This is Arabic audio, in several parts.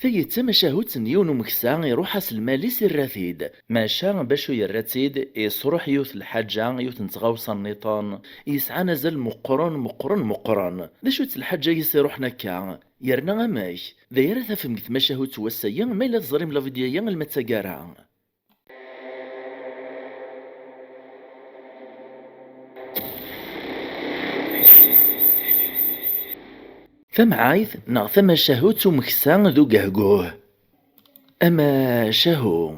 ثيتم شهوت نيون ومكسا يروح الماليس الرثيد ماشا باشو يرتيد يصروح يوث الحاجة يوث نتغاوص النيطان يسعى نزل مقرن ذا شو الحاجة يسيروح نكا يرنا ماش ذا ثفهم كثما شهوت وسيا ما إلا تزريم لافيديا المتساقارا. ثم عايث نا ثم شهوت ومكسا ذو قهقوه أما شهو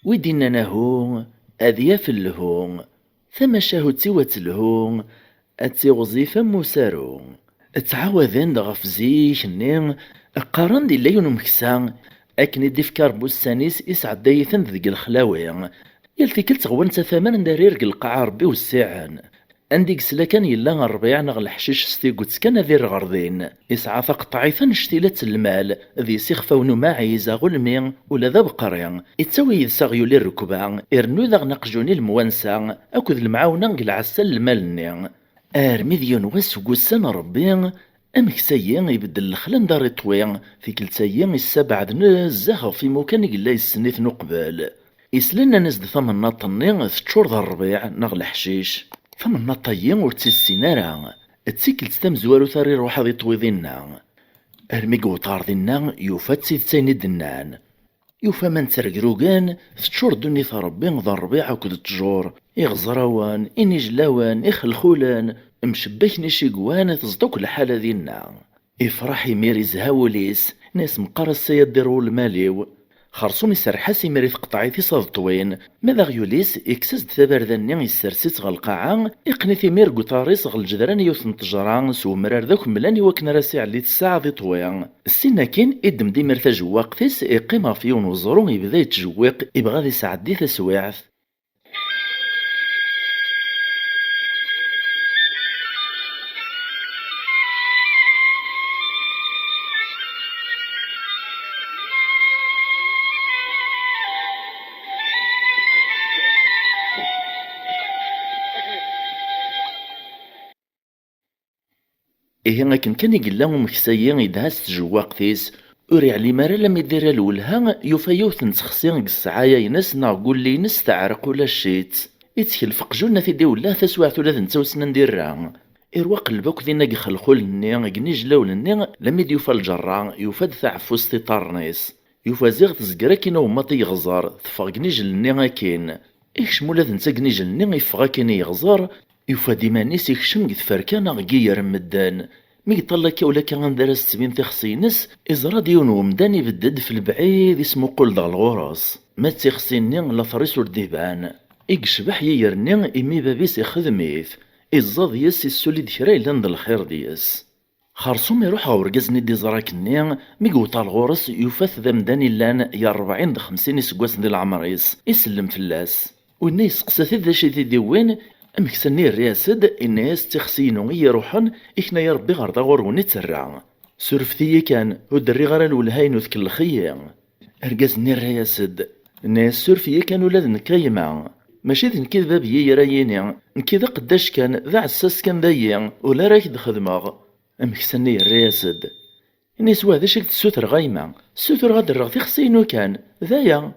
ويدينا نهو أذياف اللهو ثم شهوت سوات اللهو أتي وظيفة مسارو تعاوذن دغف زيك نين قارن دي ليون مكسا أكن دي فكار بوسانيس إسعد دايثن ذيك الخلاوي يلتي كلت غوانتا ثمن داريرق القاع ربي والساعن عندك سلاكان يلا الربيع نغ الحشيش ستيقوت كان ذي الغرضين يسعى تقطعيثا شتيلات المال ذي سيخفا ونماعيزا غلمي ولا ذا بقريا يتسوي يساغيو للركبة إرنو ذا نقجوني الموانسا أكد المعاونة العسل المالني مذيون واسوقوسان ربي أمك سيين يبدل الخلان داري طويل في كل سيين السبع نزاخ في مكان يقلا يسنيث نقبال يسلنا نزد ثمن ناطني تشور ذا الربيع نغ الحشيش ثمن ناطيين ورتسي السينارا تسيكل تستم زوارو ثاري روحا ذي طويذينا أرميق وطار ذينا يوفا تسيد الدنان يوفا من ترقروقان تشور دوني ثربي ذا الربيع وكد التجور يغزراوان إني جلاوان إخلخولان مشبك نشيقوان تصدوك الحالة ذينا إفراحي ميري زهاوليس ناس مقارس سيديرو الماليو خرصوم يسرحاسي مريث قطعيثي صاد طوين ماذا غيوليس إكساس ثابر ذني يسرسيت غالقاعة إقنيثي مير قطاريس غالجدران يوثن تجران سو مرار ذاك ملاني وكنا راسي علي تساعة ذي طوين السنة كين إدم دي مرتا جواقتيس إقيمة فيون وزرو يبدا يتجويق يبغى ذي سعدي تسويعث. إيه لكن كان يقلا مكسايين يدهس جواقتيس وري علي مرا لما يدير الولها يوفا يوثن تخصين السعايا ينس نقول لي نس تعرق ولا شيت يتكل فقجونا في دي ولا تسوعت ولا نتوسنا نديرها إروا قلبك ذينا يخلخول الني قني جلاول الني لما يوفا الجرا يوفا دفع فوستي طارنيس يوفا زيغ تزقرا كينا وماطي يغزار تفاق نيجل الني كين إيش مولا ذنسا نيجل الني يفغا كين يغزار يوفا ديما نيس يخشم قد فركانا غير مدان مي يطلع ولا كان درس تبين تخصينس إزرا ديون ومداني بدد في البعيد اسمو قول دا الغراس ما تخصيني لا فريس والديبان إيكشبح ييرني إمي بابيس يخدميث إزاد يس السولي دكرا لند الخير ديس خرصوم يروح ورقزني دي زراكني مي قوطا الغرس يوفاث ذا مداني لان يا 40 د 50 سكواس ديال العمريس يسلم فلاس والناس قصات ذا شي دي وين أمكسني الرياسد الناس تخسينو يروحن إحنا يا ربي غردا غوروني تسرع سرفتي كان ودري غير الولهاين وذك الخيام أرقزني الرياسد الناس سرفي كان ولاد نكايمة ماشي ذن كذا بيي راييني نكذا قداش كان ذا عساس كان ذايا ولا رايك دخدماغ أمكسني الرياسد الناس وهذا شكل السوتر غايمة السوتر غادر رغتي خسينو كان ذايا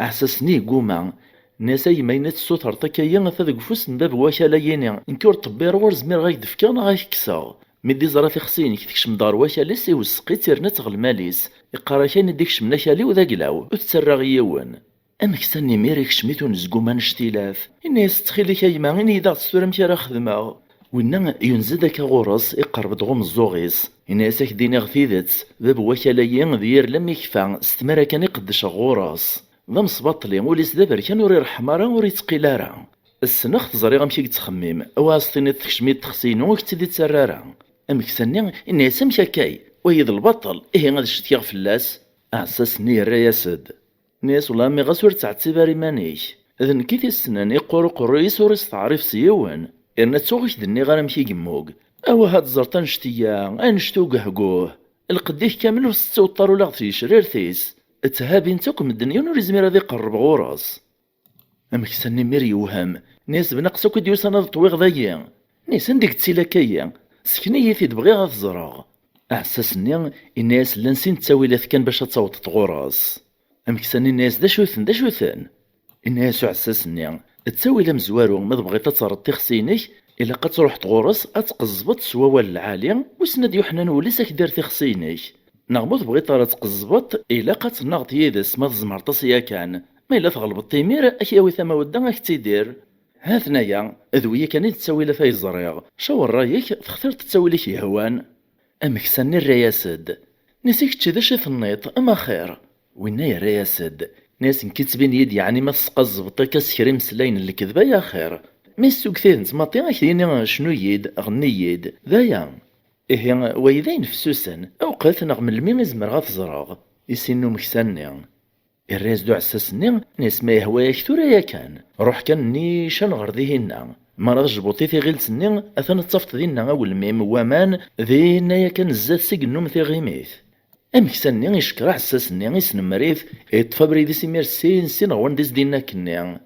أحسسني قوما ناس أي ماينات السوتر تكايا ثذق فوس من باب واكالاييني نكور طبير ور زمير غايك دفكان غايكسا مدي زرا في خصيني كتكش مدار واكاليس يوسقي تيرنات غلماليس يقرا كاين ديكش من كالي وذا قلاو وتسرى غيون أمكسني ميريك شميتو نزقو ما نشتيلاف الناس تخيلي كايما غيني إذا تستورا مكي راه خدمة وإنا ينزدك غورس يقرب دغوم الزوغيس الناس ديني غثيذت باب واكالايين دير لم يكفى ستمارا كان يقدش غورس ذا مصباطلي وليس دابر كان وري رحمارا وري تقيلارا السنخ تزري غمشي تخمم اواسطيني تخشميت تخسينو كتدي تسرارا امكسني اني سمشا كاي ويد البطل ايه غادي شتيغ فلاس اعساسني الرياسد ناس والله مي غسور تعتباري مانيش اذن كيف السنان يقرو قريس وريس تعريف سيوان إرنا تسوغيش دني غانا مشي قموق أو هاد زرطان شتيا أنشتو قهقوه القديش كامل وستو طارو لاغ في شرير ثيس اتهابين تاكم الدنيا نوري زمير هذي قرب غوراس أمكسني ميري وهم ناس بنقصو ديوس أنا طويغ ذايا ناس عندك تسيلا كايا سكنية في دبغي غاف زراغ أعساسني الناس لانسين تساويلات كان باش تصوت تغوراس. أمكساني الناس دا شوثن الناس عساسني تساويلا مزوارو ما بغيت ترد تخسينك إلا قد تروح تغورس أتقزبط سواوال العالية وسند يوحنان وليسك دار تخسينك. نغمض بغيت راه تقزبط إلا قد نغط يدس ما تزمرطس يا كان ما إلا تغلب التيمير أكياوي ثما ودا أك تيدير. ها ثنايا ذويا كان تساويلا في الزريغ شاور رايك تختار تساويلك يهوان. أمكسني الرياسد نسيك تشدش ثنيط أما خير وين يا رياسد ناس كتبين يد يعني ما تسقزبط كاسكري مسلاين الكذبة يا خير. ميسو كثير نتماطي أكيدين شنو يد غني يد ذايا إيه ويدين فسوسن أوقات نغم الميم زمر غتزراغ يسينو مكسني. الراس دو عساسني ناس ما يهوايا كثورا يا كان روح كان نيشان غير ذيهنا ما راه بوطي في غيل سنين اثنا تصفت دينا اول ميم ومان ذينا يا كان الزاد سقنوم في غيميث. امكسني يشكر عساسني يسن مريث يتفبري دي سيمير سين غوان ديس دينا كنيا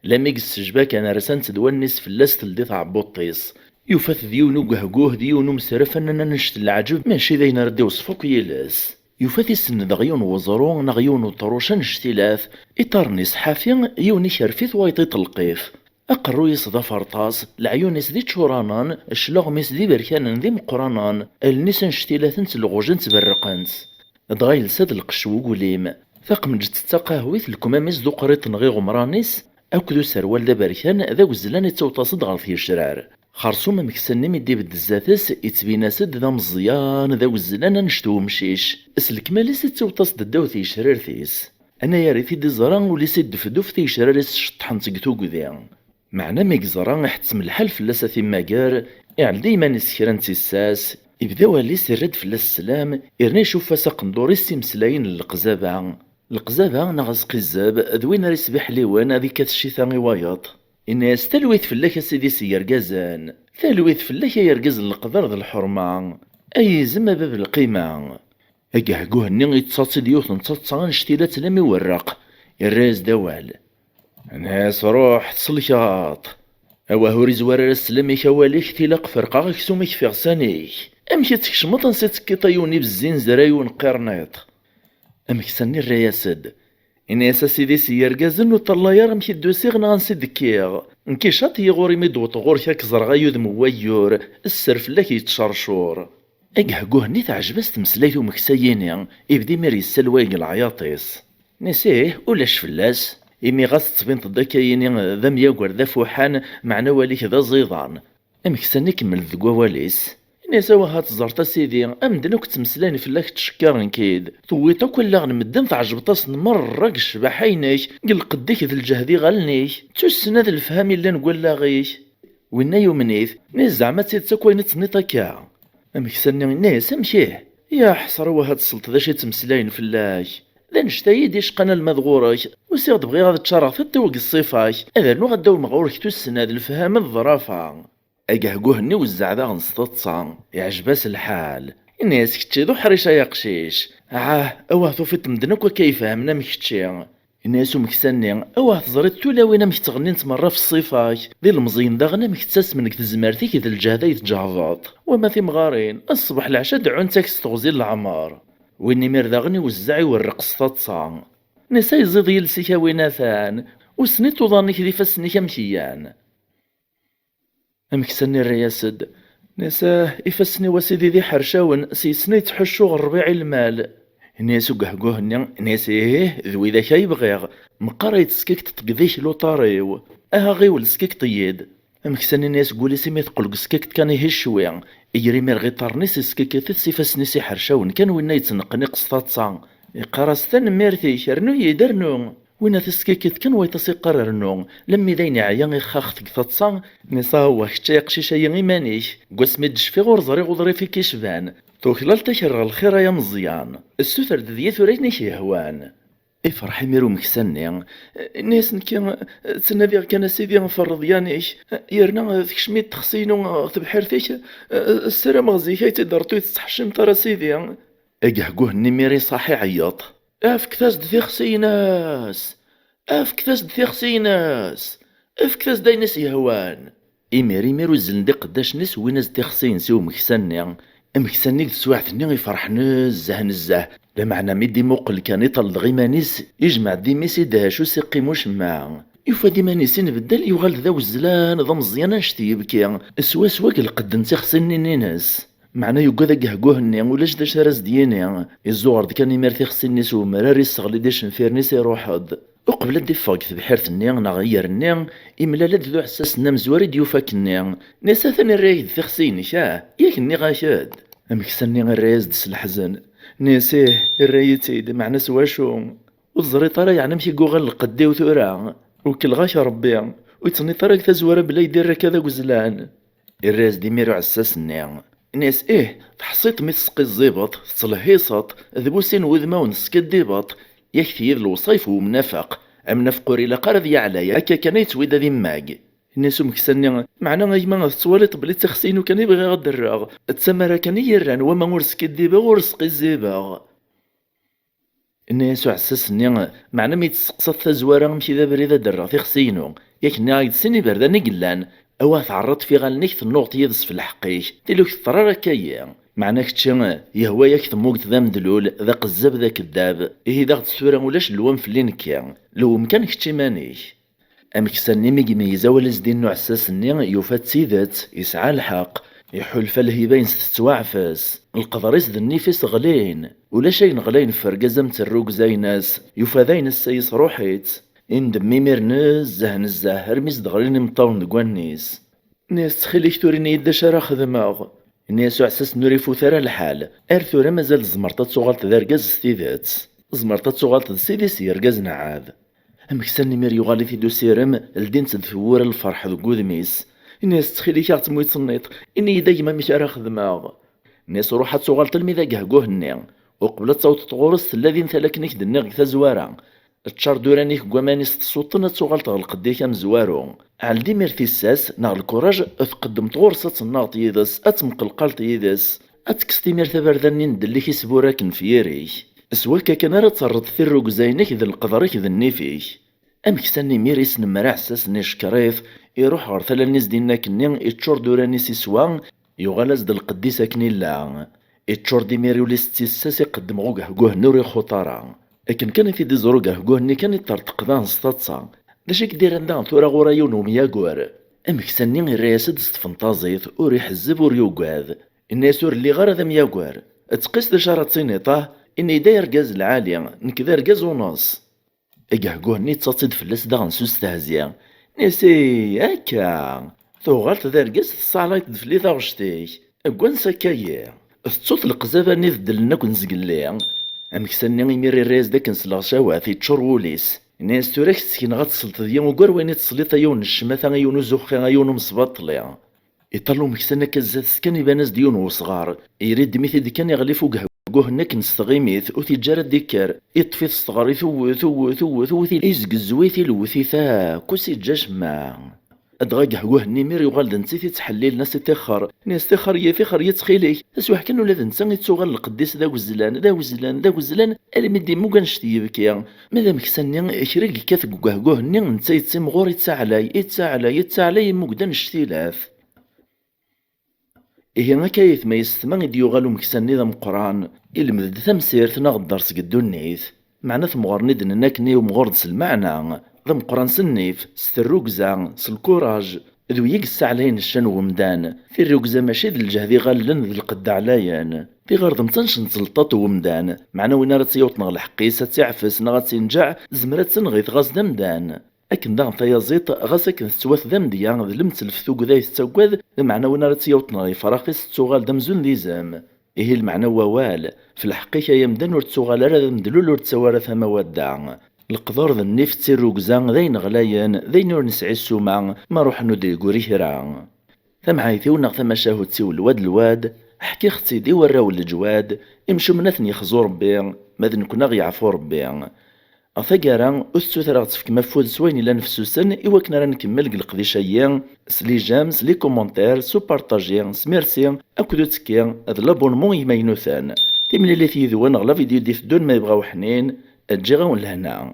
لاميك السجبا كان رسانت دوانيس في اللاست لديث عبوطيس يوفات ديونو قهقوه ديونو مسرف اننا نشت العجب ماشي ذينا ردي وصفوك يلاس يوفات يسن دغيون وزرو نغيون وطروشان اشتلاث إطارنيس حافي يوني شرفيث وايطي تلقيف أقرو يصدى فرطاس العيونيس دي تشورانان الشلغميس دي بركانن دي مقرانان النسان اشتلاثن تلغوجن تبرقنت دغايل ساد القشو قوليم ثاق من جت تقاهويث الكماميس دو قريط نغي غمرانيس أكدو سروال دا بركان ذا وزلان يتوتصد غالثي الشرار خرصوم مكسني مدي بالدزاتس يتبيناسد ذا مزيان ذا وزلان نشتو مشيش اسلك ماليس يتوتصد داوثي شرارثيس أنا يا ريثي دي زران وليس دفدوف تي شراريس شطحن تقتو قذيان معنا ميك زران حتسم الحال فلاسة ثما كار إعل ديما نسكران تيساس يبدا واليس يرد فلاس السلام إرني شوف فاسا قندوري السمسلاين القزابة نغز قزاب ذوين ريس بحليوان هذيك كاتشيثا وايط الناس تلويث فلاك سيدي سيرقازان تلويث فلاك يرقز القدر ذا الحرمة أي زما باب القيمة أقهقوه النين يتصاصي ديوث نتصاصان شتيلات لم يورق الراس دوال الناس روح تصليات أوا هوري زوار السلام يكواليك تيلاق فرقاك سوميك في غسانيك أمشي تكشمط نسيت كيطيوني بالزين زرايون قرنيط أمكسني الرياسد الناس سيدي سيرقازن وطلايار مشي دوسيغ نغنسي دكيغ نكيشات يغوري ميدوط غور كاك زرغا يذم ويور السرف لك يتشرشور أقهقوه نيت عجبس تمسلايتو مكساييني يبدي مير يسلوايق العياطيس نسيه ولاش فلاس إمي غاس تصبين تضاكايني ذا مياقور ذا فوحان معنا واليك ذا زيضان أمكسني كمل ذقوا واليس الناس هات زرطا سيدي أمدنوك تمسلاني فلاك تشكارن كيد ثويتا كل غنمدن تعجبطاس مرة شبحينيك قل قديك ذا الجهدي غالنيك تسنا ذا الفهامي اللي نقول لاغيك وينا يومنيث ناس زعما تسيد تاكوين تنيطا كاع أمكسني الناس أمشيه يا حسرة وهاد السلط ذا شي تمسلاين فلاك ذا نشتايد يشقنا المذغورك وسيغ تبغي غاد تشارع في التوق الصيفاك هذا نو غداو مغورك تسنا ذا الفهام الظرافة أقهقوه ني وزع ذا غنسطصان يعجباس الحال الناس كتشي ذو حريشة يا قشيش أواه ثوفيت مدنك وكيف فهمنا مكتشي الناس مكسني أواه تزريت تولاوينا مكتغنين تمرة في الصيفاك ذي المزين داغنا مكتساس منك تزمارتيك ذا الجهدة يتجهضط وما في مغارين الصبح العشاء دعون تاكس تغزي العمار ويني مير داغني وزعي والرقص تتصان نسا يزيد يلسيكا ويناثان وسنيتو ظنيك ذي فاسني كمشيان أمكسني الرياسد نساه إفسني وسيدي ذي حرشاون سيسني تحشو غربيعي المال الناس قهقوه ناس ذوي ذا كاي بغيغ مقاري تسكيك تتقذيش لو طاريو غي والسكيك طيد أمكسني الناس قولي سيمي تقلق سكيك كان يهش شوية يجري مير غي طارنيس سكيك تسي فسني سي حرشاون كان وينا يتنقني قسطاطسان يقراستان ميرتي شرنو يدرنو وين تسكيكت كان ويتصي قررنو لمي دايني عيان يخاختك تتصان نسا هو كتا يقشيش يمانيش قوس مدش في غرزري غضري في كيشبان توكلال تكرر الخير يا مزيان السوثر دذي ثوريتني شيهوان افرحي ميرو مكسني الناس نكي تسنابيغ كان سيدي فرضيانيش يرنا ذيك شميت تخصينو تبحرتيش السلام غزي كي تدرتو يتحشم ترى سيدي اقهقوه النميري صاحي عياط افكتاس دثي خسيناس افكتاس دثي خسيناس افكتاس دايناس يهوان إميرو الزندق قداش ناس ويناس دثي خسين سيو مكسني أمكسانيك تسواعثني يفرح نزه نزه، بمعنى ميدي موقل كان يطل غيمانيس يجمع ديميس يدهشو سيقيموش معاه يوفا ديمانيس نبدل يغال ذا وزلان ذا مزيان نشتي يبكي سوا سوا القد انت خصني ناس معنى يوكا ذا قهقوهني ولاش دا شراس دياني الزوار كان يمارثي خصني سو مراري الصغلي ديش نفيرنيس يروحض وقبل دي فاق بحيرت النيان نغير النيان إملالات ذو حساس نام زواري ديوفاك النيان ناسا ثاني الرايد في خصيني شاه ياك الني غاشاد أمكسني الرايز دس الحزن ناسيه الرايتيد معنا سواشو والزريطة راه يعني مشي قوغل القدي وثورا وكل غاش ربي ويتصني طريق تزوار بلا يدير كذا وزلان الراس دي ميرو عساس النيان ناس تحصيت مسقي الزيبط تصلهيصط ذبوسين وذما ونسكت ديبط ياك ثير الوصيف ومنافق منافق ريلا قرض يعلى هكا كان يتويدا ذي ماك الناس مكسني معنا غيما تصوالط بلي تخسين وكان يبغي غد الراغ تسمى كان يران وما ورسك الديبا ورسق الزيبا الناس عساس النيان معنا مي تسقسط تزوارا مشي ذا بريدا درا في خسينو ياك نايد سني بردان قلان أواه تعرض في غالنيك النوط يدس في الحقيش تلوك الطرارة كايا معناك تشا يهوى ياك ثموقت ذا مدلول ذا قزاب ذا كداب ذا غتسورا ولاش اللوام في اللي نكيا لو مكانك تشي مانيش أمكساني ميزا ولا زدين نوع عساسني يوفات سيدات يسعى الحق يحول فالهيبين ستتوعفاس القضاريس ذا النيفيس غلين ولا شي غلين فرقزم تروق زي ناس يوفا ذاين السيس روحيت اندم ميمير نزه نزه رميز دغرين مطاون دقوانيس ناس تخليك توريني يدا شارع خدماغ الناس عساس نوريفو ثرى الحال ارثورا مازال زمرطة تغالط ذا رقاز ستيذات زمرطة تغالط سيديس يرقاز نعاد أمكساني مير يغالي في دو سيرم الدين تدفور الفرح ذو قودميس الناس تخليك يعتمو يتصنيط إني دايما مش أرى خدماغ الناس روحات تغالط الميذا قهقوه النير وقبل تصوت تغورس الذين ثلاكنيك دنيغ ثزوارا تشار دورانيك قوامانيس تصوتنا تغالط غالقديك مزوارو عال دي مير تيساس ناغ الكوراج أتقدم تغورسة الناغط يدس أتمقلقالت يدس أتكستي مير ثبرداني ندليك يسبوراكن فيريش سواكا كان راه تصرد ثيروك زينك ذا القدريك ذا النيفيش أمكساني ميريس نمرا عساس نيش كريف يروح غير ثلانيس دينا كنين يتشور دورانيس يسوان يغالز دا القديسة كنيلا يتشور دي ميريو ليستيساس يقدم غوكه قوه نوري خطارا لكن كان في دي زروقه قوه ني كان يطرطق دان سطاتسا داش يكدير دان ثورا غورا يونو مياقوار أمكساني الرياسد ستفنطازيث وريح الزب وريوقاذ الناسور اللي غير ذا مياقوار تقيس دا شارة صينيطه إني داير قاز العالي نكذا رقاز ونص إقهقوهني تصاصد فلاس دا غنسوس تهزيا نسي هكا ثوغالت ذا رقاز الصعلايت دفلي ذا غشتيك أقوان سكايا الصوت القزافة نذدلنا كنزقليا أمكساني يميري الريز داك نسلغ شواثي تشور وليس الناس توراك سكين غتصلت ديا وقار وين تصليط يون الشماثة يون زوخي يون مصباطليا يطلو مكسانا كزات سكان يباناز ديون وصغار يريد ميثي دي كان يغلي فوق هناك نستغيميث وتجارة ديكار يطفي الصغار ثوثي يزق الزويثي الوثيثا كوسي جاش ما ادغا قهوه النمير يغال دنسيتي تحليل ناس تخر ناس تخر يثخر يتخيليك اسوح كانوا لا دنسان يتسوغال القديس ذا وزلان اللي مدي مو كنشتي بكيا ماذا مكسني شريك كاثق قهوه الني نتا يتسم غور يتساعلي مقدا نشتيلاف إيه كايث ما يستمع ديوغالو مكساني ذا مقران إلمذ ثمسيرت ناغ الدرس قدو النيث معنى ثمغرني دنناكني ومغرد سلمعنا ذا مقران سنيف ستروكزا سالكوراج ذو يقس علين الشن ومدان في الروكزا ماشي ذا الجهدي غالن ذا القد علايان في غرض متنش نسلطات ومدان معنى وين راه تيوطنا الحقيسة تعفس نغا تنجع زمرات تنغيث غاز دمدان أكن داغ تيازيط غاسك نستواث ذمديا ذلمت الفثوق ذا يستوقذ المعنى وين راه تيوطنا يفراقس تسوغال دمزون ديزام إيه المعنى ووال في الحقيقة يمدن ور تسوغال راه مدلول ور تسوار ثما ودع القدر ذا النيف تيروكزان ذاين غلايان ذاين ور نسعي السومع ما روح ندي قريهرا ثم عايثي ونغ ثم شاهو تسيو الواد حكي ختي دي وراو الجواد يمشو مناثن يخزو ربي ماذن كنا غيعفو ربي أثقارا أستو ثرا غتفك مفود سوين إلا نفسوسن إوا كنا راه نكمل القضيشيا سلي جامس لي كومونتير سو بارطاجي سميرسي أكدو تكي هاد لابونمون يمينوثان تيملي لي تيذوان غلا فيديو ديف دون ما يبغاو حنين أجي غاون لهنا